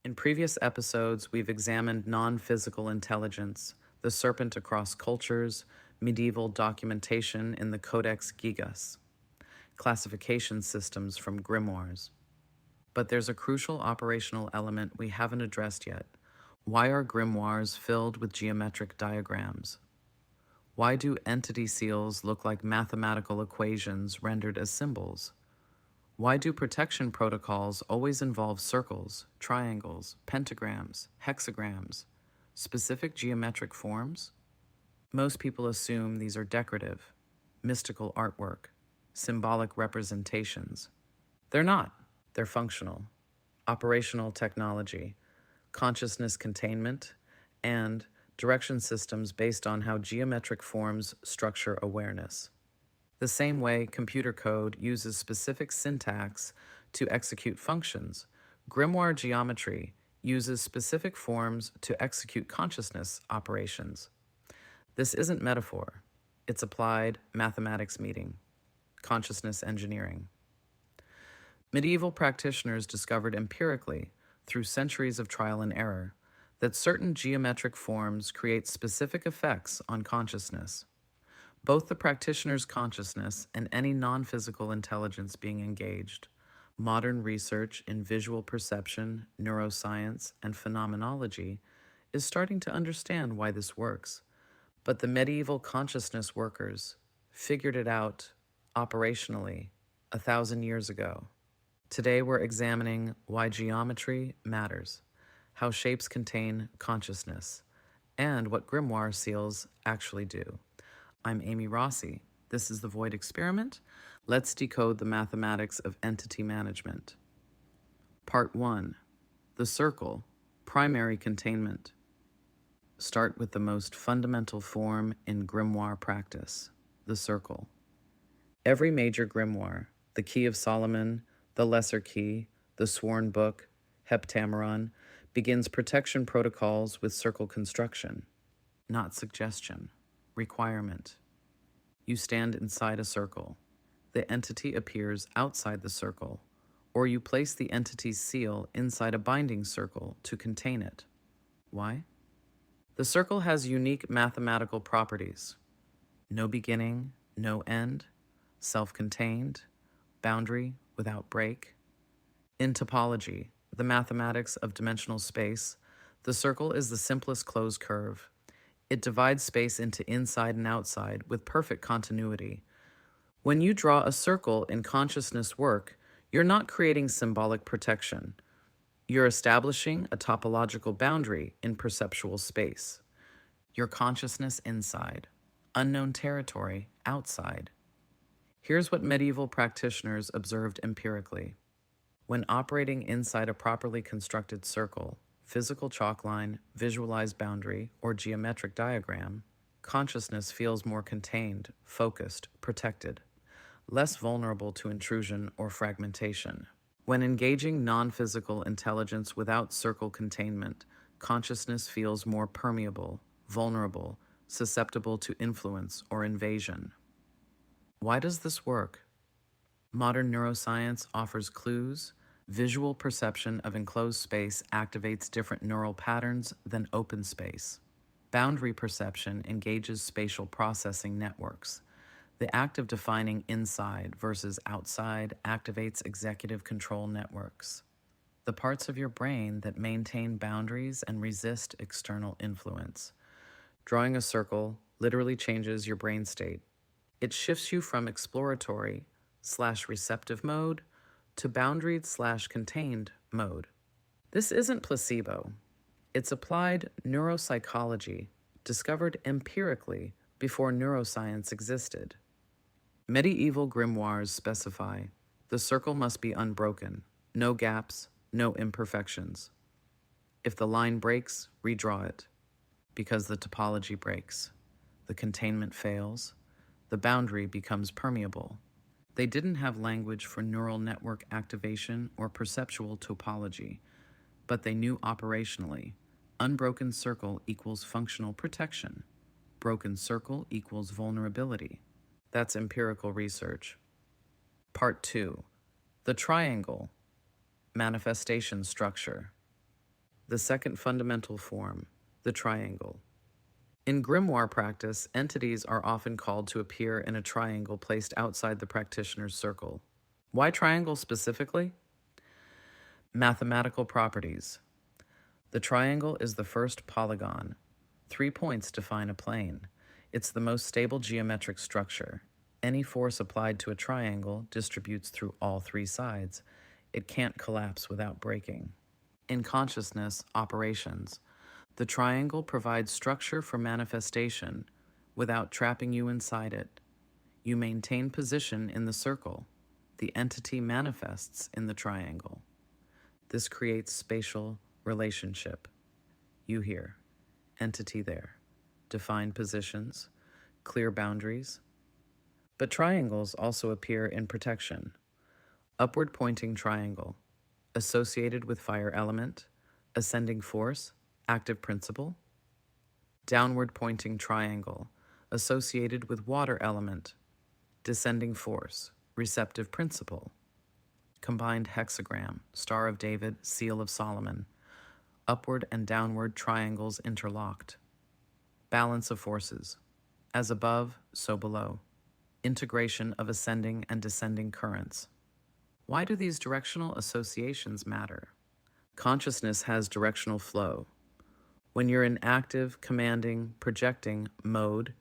In previous episodes, we've examined non-physical intelligence, the serpent across cultures, medieval documentation in the Codex Gigas, classification systems from grimoires. But there's a crucial operational element we haven't addressed yet. Why are grimoires filled with geometric diagrams? Why do entity seals look like mathematical equations rendered as symbols? Why do protection protocols always involve circles, triangles, pentagrams, hexagrams, specific geometric forms? Most people assume these are decorative, mystical artwork, symbolic representations. They're not. They're functional, operational technology, consciousness containment, and direction systems based on how geometric forms structure awareness. The same way computer code uses specific syntax to execute functions, grimoire geometry uses specific forms to execute consciousness operations. This isn't metaphor, it's applied mathematics meeting, consciousness engineering. Medieval practitioners discovered empirically, through centuries of trial and error, that certain geometric forms create specific effects on consciousness. Both the practitioner's consciousness and any non-physical intelligence being engaged. Modern research in visual perception, neuroscience, and phenomenology is starting to understand why this works. But the medieval consciousness workers figured it out operationally 1,000 years ago. Today we're examining why geometry matters, how shapes contain consciousness, and what grimoire seals actually do. I'm Amy Rossi. This is the Void Experiment. Let's decode the mathematics of entity management. Part 1. The circle, primary containment. Start with the most fundamental form in grimoire practice, the circle. Every major grimoire, the Key of Solomon, the Lesser Key, the Sworn Book, Heptameron, begins protection protocols with circle construction, not suggestion. Requirement. You stand inside a circle. The entity appears outside the circle, or you place the entity's seal inside a binding circle to contain it. Why? The circle has unique mathematical properties. No beginning, no end, self-contained, boundary without break. In topology, the mathematics of dimensional space, the circle is the simplest closed curve. It divides space into inside and outside with perfect continuity. When you draw a circle in consciousness work, you're not creating symbolic protection. You're establishing a topological boundary in perceptual space. Your consciousness inside, unknown territory outside. Here's what medieval practitioners observed empirically. When operating inside a properly constructed circle, physical chalk line, visualized boundary, or geometric diagram, consciousness feels more contained, focused, protected, less vulnerable to intrusion or fragmentation. When engaging non-physical intelligence without circle containment, consciousness feels more permeable, vulnerable, susceptible to influence or invasion. Why does this work? Modern neuroscience offers clues. Visual perception of enclosed space activates different neural patterns than open space. Boundary perception engages spatial processing networks. The act of defining inside versus outside activates executive control networks, the parts of your brain that maintain boundaries and resist external influence. Drawing a circle literally changes your brain state. It shifts you from exploratory/receptive mode to boundaried/contained mode. This isn't placebo. It's applied neuropsychology, discovered empirically before neuroscience existed. Medieval grimoires specify the circle must be unbroken, no gaps, no imperfections. If the line breaks, redraw it, because the topology breaks, the containment fails, the boundary becomes permeable. They didn't have language for neural network activation or perceptual topology, but they knew operationally, unbroken circle equals functional protection. Broken circle equals vulnerability. That's empirical research. Part 2. The triangle. Manifestation structure. The second fundamental form, the triangle. In grimoire practice, entities are often called to appear in a triangle placed outside the practitioner's circle. Why triangle specifically? Mathematical properties. The triangle is the first polygon. 3 points define a plane. It's the most stable geometric structure. Any force applied to a triangle distributes through all 3 sides. It can't collapse without breaking. In consciousness operations, the triangle provides structure for manifestation without trapping you inside it. You maintain position in the circle. The entity manifests in the triangle. This creates spatial relationship. You here, entity there. Defined positions, clear boundaries. But triangles also appear in protection. Upward pointing triangle, associated with fire element, ascending force, active principle. Downward pointing triangle, associated with water element, descending force, receptive principle. Combined hexagram, Star of David, Seal of Solomon. Upward and downward triangles interlocked. Balance of forces. As above, so below. Integration of ascending and descending currents. Why do these directional associations matter? Consciousness has directional flow. When you're in active, commanding, projecting mode,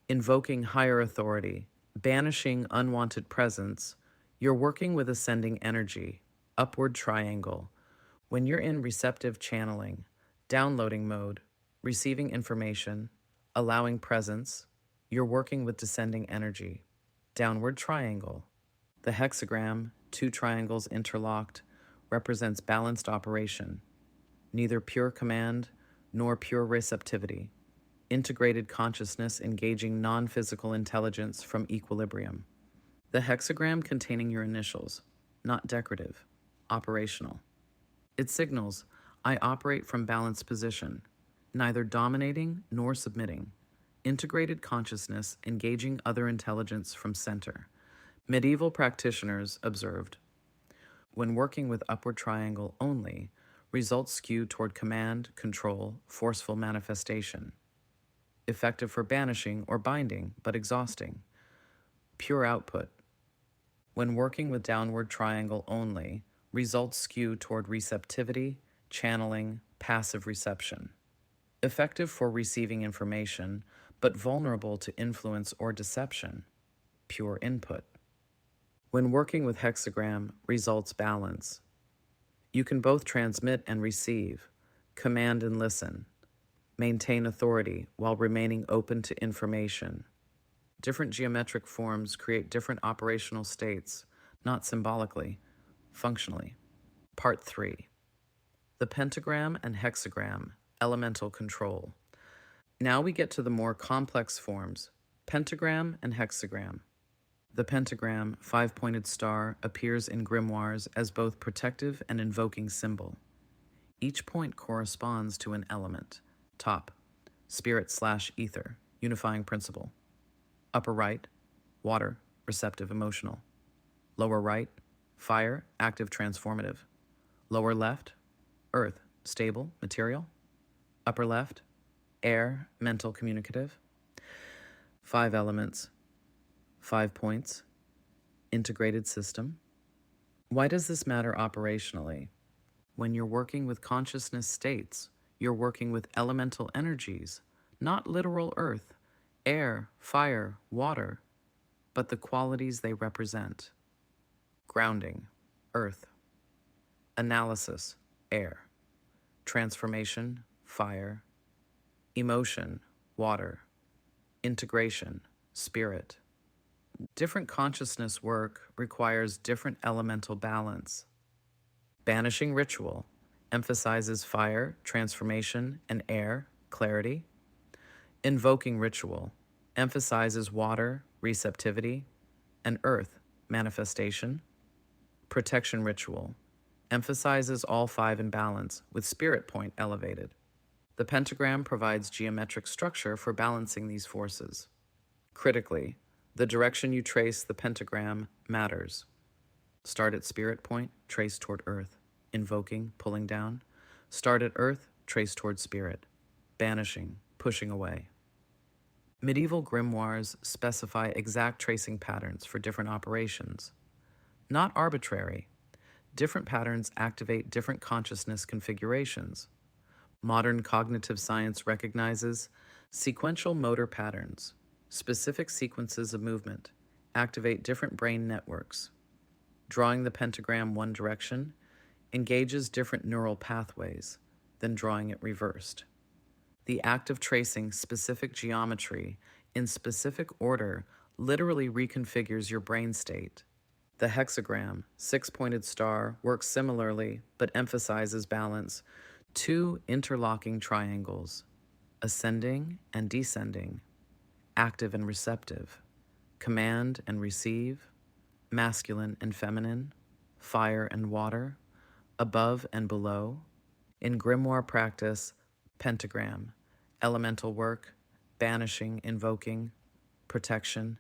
invoking higher authority, banishing unwanted presence, you're working with ascending energy, upward triangle. When you're in receptive channeling, downloading mode, receiving information, allowing presence, you're working with descending energy, downward triangle. The hexagram, 2 triangles interlocked, represents balanced operation, neither pure command nor pure receptivity, integrated consciousness engaging non-physical intelligence from equilibrium. The hexagram containing your initials, not decorative, operational. It signals, I operate from balanced position, neither dominating nor submitting. Integrated consciousness engaging other intelligence from center. Medieval practitioners observed, when working with upward triangle only, results skew toward command, control, forceful manifestation. Effective for banishing or binding, but exhausting. Pure output. When working with downward triangle only, results skew toward receptivity, channeling, passive reception. Effective for receiving information, but vulnerable to influence or deception. Pure input. When working with hexagram, results balance. You can both transmit and receive, command and listen, maintain authority while remaining open to information. Different geometric forms create different operational states, not symbolically, functionally. Part 3. The pentagram and hexagram, elemental control. Now we get to the more complex forms, pentagram and hexagram. The pentagram, 5-pointed star, appears in grimoires as both protective and invoking symbol. Each point corresponds to an element. Top, spirit/ether, unifying principle. Upper right, water, receptive emotional. Lower right, fire, active transformative. Lower left, earth, stable, material. Upper left, air, mental communicative. 5 elements, 5 points, integrated system. Why does this matter operationally? When you're working with consciousness states, you're working with elemental energies, not literal earth, air, fire, water, but the qualities they represent. Grounding, earth. Analysis, air. Transformation, fire. Emotion, water. Integration, spirit. Different consciousness work requires different elemental balance. Banishing ritual emphasizes fire, transformation, and air, clarity. Invoking ritual emphasizes water, receptivity, and earth, manifestation. Protection ritual emphasizes all 5 in balance, with spirit point elevated. The pentagram provides geometric structure for balancing these forces. Critically, the direction you trace the pentagram matters. Start at spirit point, trace toward earth, invoking, pulling down. Start at earth, trace toward spirit. Banishing, pushing away. Medieval grimoires specify exact tracing patterns for different operations. Not arbitrary. Different patterns activate different consciousness configurations. Modern cognitive science recognizes sequential motor patterns. Specific sequences of movement activate different brain networks. Drawing the pentagram one direction engages different neural pathways than drawing it reversed. The act of tracing specific geometry in specific order literally reconfigures your brain state. The hexagram, six-pointed star, works similarly but emphasizes balance. Two interlocking triangles, ascending and descending, active and receptive, command and receive, masculine and feminine, fire and water, above and below. In grimoire practice, pentagram, elemental work, banishing, invoking, protection,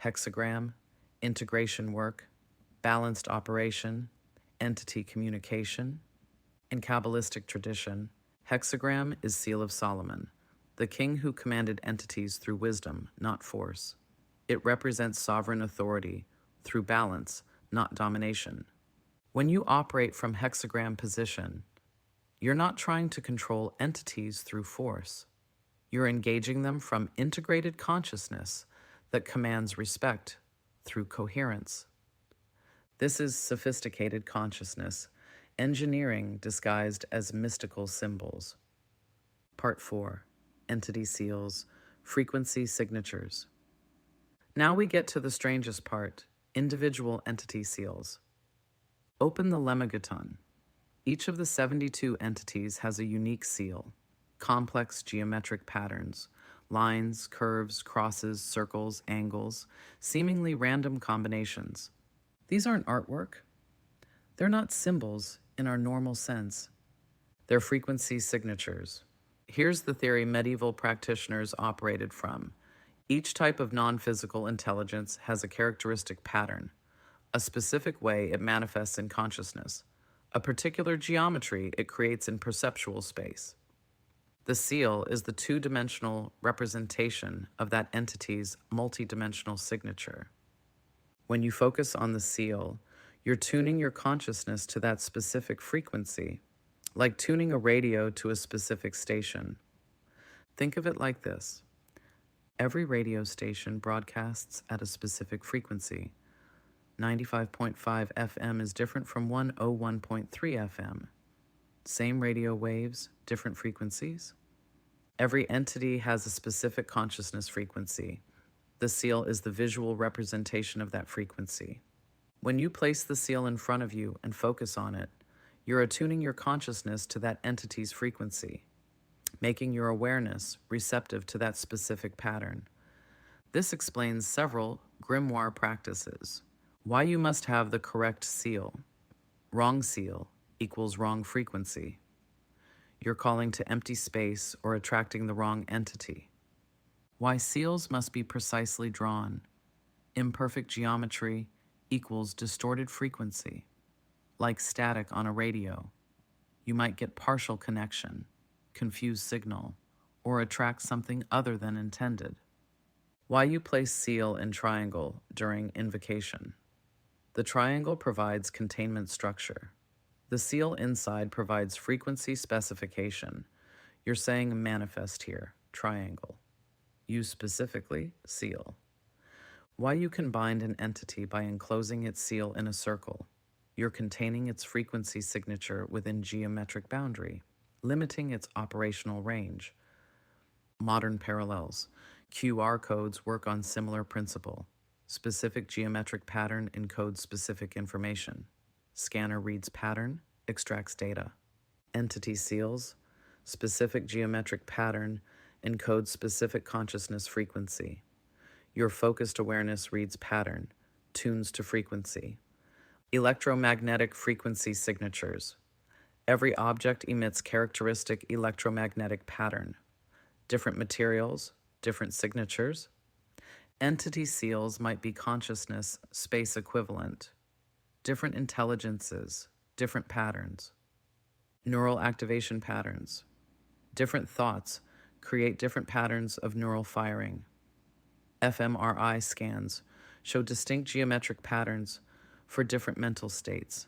hexagram, integration work, balanced operation, entity communication. In Kabbalistic tradition, hexagram is seal of Solomon, the king who commanded entities through wisdom, not force. It represents sovereign authority through balance, not domination. When you operate from hexagram position, you're not trying to control entities through force. You're engaging them from integrated consciousness that commands respect through coherence. This is sophisticated consciousness, engineering disguised as mystical symbols. Part 4. Entity seals, frequency signatures. Now we get to the strangest part, individual entity seals. Open the Lemmigaton. Each of the 72 entities has a unique seal, complex geometric patterns, lines, curves, crosses, circles, angles, seemingly random combinations. These aren't artwork. They're not symbols in our normal sense. They're frequency signatures. Here's the theory medieval practitioners operated from. Each type of non-physical intelligence has a characteristic pattern, a specific way it manifests in consciousness, a particular geometry it creates in perceptual space. The seal is the two-dimensional representation of that entity's multidimensional signature. When you focus on the seal, you're tuning your consciousness to that specific frequency, like tuning a radio to a specific station. Think of it like this. Every radio station broadcasts at a specific frequency. 95.5 FM is different from 101.3 FM. Same radio waves, different frequencies. Every entity has a specific consciousness frequency. The seal is the visual representation of that frequency. When you place the seal in front of you and focus on it, you're attuning your consciousness to that entity's frequency, making your awareness receptive to that specific pattern. This explains several grimoire practices. Why you must have the correct seal. Wrong seal equals wrong frequency. You're calling to empty space or attracting the wrong entity. Why seals must be precisely drawn. Imperfect geometry equals distorted frequency. Like static on a radio, you might get partial connection, confused signal, or attract something other than intended. Why you place seal in triangle during invocation. The triangle provides containment structure. The seal inside provides frequency specification. You're saying manifest here, triangle. You specifically, seal. Why you can bind an entity by enclosing its seal in a circle. You're containing its frequency signature within geometric boundary, limiting its operational range. Modern parallels. QR codes work on similar principle. Specific geometric pattern encodes specific information. Scanner reads pattern, extracts data. Entity seals. Specific geometric pattern encodes specific consciousness frequency. Your focused awareness reads pattern, tunes to frequency. Electromagnetic frequency signatures. Every object emits characteristic electromagnetic pattern. Different materials, different signatures. Entity seals might be consciousness space equivalent. Different intelligences, different patterns. Neural activation patterns. Different thoughts create different patterns of neural firing. fMRI scans show distinct geometric patterns for different mental states.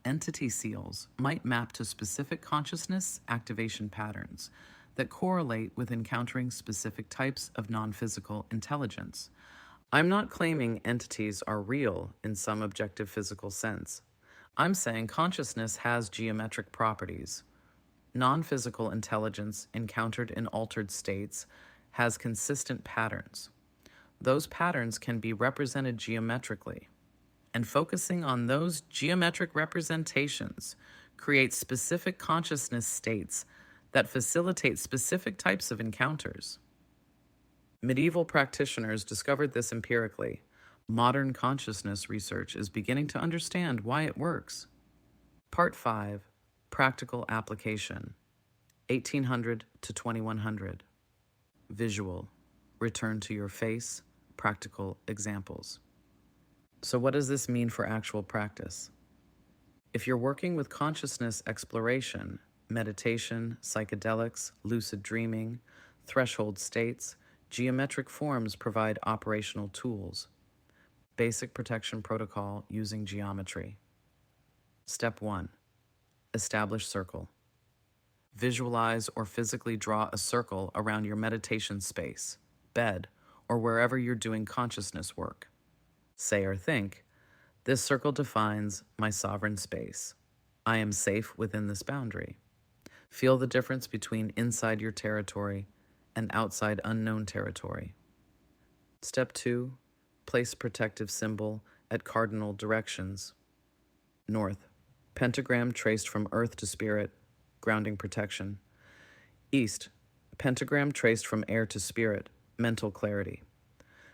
Entity seals might map to specific consciousness activation patterns that correlate with encountering specific types of non-physical intelligence. I'm not claiming entities are real in some objective physical sense. I'm saying consciousness has geometric properties. Non-physical intelligence encountered in altered states has consistent patterns. Those patterns can be represented geometrically, and focusing on those geometric representations creates specific consciousness states that facilitate specific types of encounters. Medieval practitioners discovered this empirically. Modern consciousness research is beginning to understand why it works. Part 5. Practical application. 1800 to 2100. Visual. Return to your face. Practical examples. So what does this mean for actual practice? If you're working with consciousness exploration, meditation, psychedelics, lucid dreaming, threshold states, geometric forms provide operational tools. Basic protection protocol using geometry. Step 1. Establish circle. Visualize or physically draw a circle around your meditation space, bed, or wherever you're doing consciousness work. Say or think, this circle defines my sovereign space. I am safe within this boundary. Feel the difference between inside your territory and outside unknown territory. Step 2. Place protective symbol at cardinal directions. North, pentagram traced from earth to spirit, grounding protection. East, pentagram traced from air to spirit, mental clarity.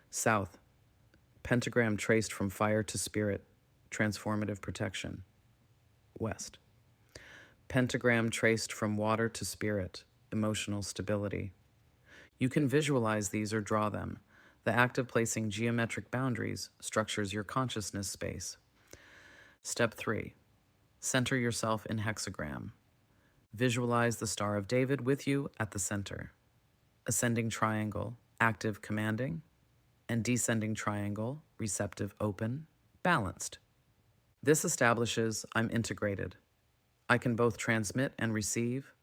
South, pentagram traced from fire to spirit, transformative protection. West, pentagram traced from water to spirit, emotional stability. You can visualize these or draw them. The act of placing geometric boundaries structures your consciousness space. Step 3. Center yourself in hexagram. Visualize the Star of David with you at the center. Ascending triangle, active commanding, and descending triangle, receptive open, balanced. This establishes I'm integrated. I can both transmit and receive.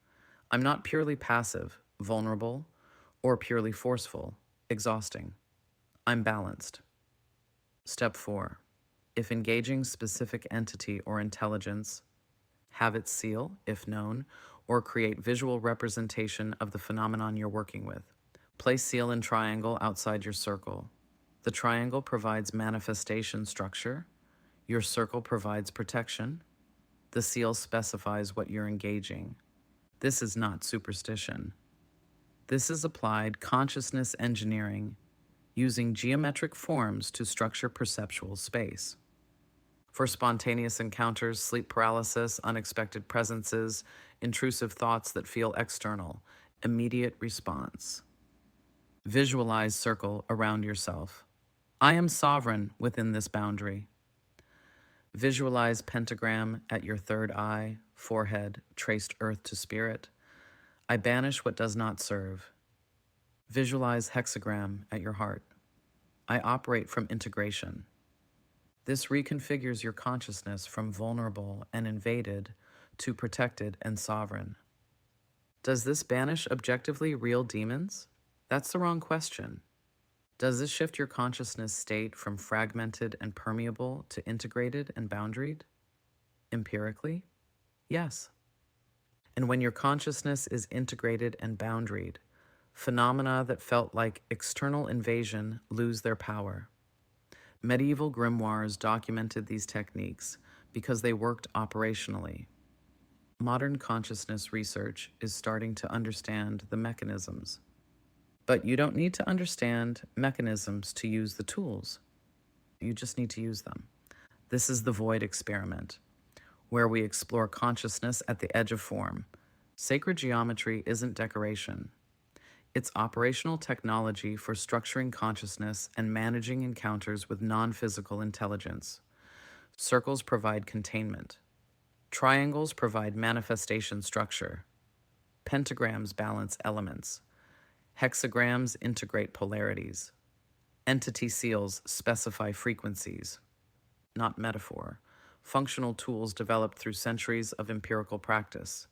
I'm not purely passive, vulnerable, or purely forceful, exhausting. I'm balanced. Step 4. If engaging specific entity or intelligence, have it seal, if known, or create visual representation of the phenomenon you're working with. Place seal in triangle outside your circle. The triangle provides manifestation structure. Your circle provides protection. The seal specifies what you're engaging. This is not superstition. This is applied consciousness engineering using geometric forms to structure perceptual space. For spontaneous encounters, sleep paralysis, unexpected presences, intrusive thoughts that feel external, immediate response. Visualize circle around yourself. I am sovereign within this boundary. Visualize pentagram at your third eye, forehead, traced earth to spirit. I banish what does not serve. Visualize hexagram at your heart. I operate from integration. This reconfigures your consciousness from vulnerable and invaded to protected and sovereign. Does this banish objectively real demons? That's the wrong question. Does this shift your consciousness state from fragmented and permeable to integrated and boundaried? Empirically, yes. And when your consciousness is integrated and boundaried, phenomena that felt like external invasion lose their power. Medieval grimoires documented these techniques because they worked operationally. Modern consciousness research is starting to understand the mechanisms. But you don't need to understand mechanisms to use the tools. You just need to use them. This is the Void experiment, where we explore consciousness at the edge of form. Sacred geometry isn't decoration. It's operational technology for structuring consciousness and managing encounters with non-physical intelligence. Circles provide containment. Triangles provide manifestation structure. Pentagrams balance elements. Hexagrams integrate polarities. Entity seals specify frequencies, not metaphor. Functional tools developed through centuries of empirical practice.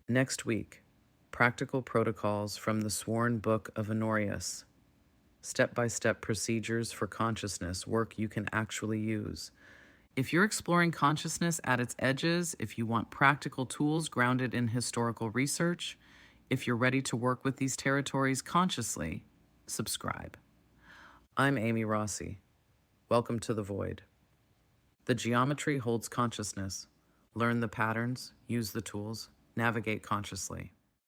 Next week, practical protocols from the Sworn Book of Honorius. Step-by-step procedures for consciousness, work you can actually use. If you're exploring consciousness at its edges, if you want practical tools grounded in historical research, if you're ready to work with these territories consciously, subscribe. I'm Amy Rossi. Welcome to The Void. The geometry holds consciousness. Learn the patterns, use the tools, navigate consciously.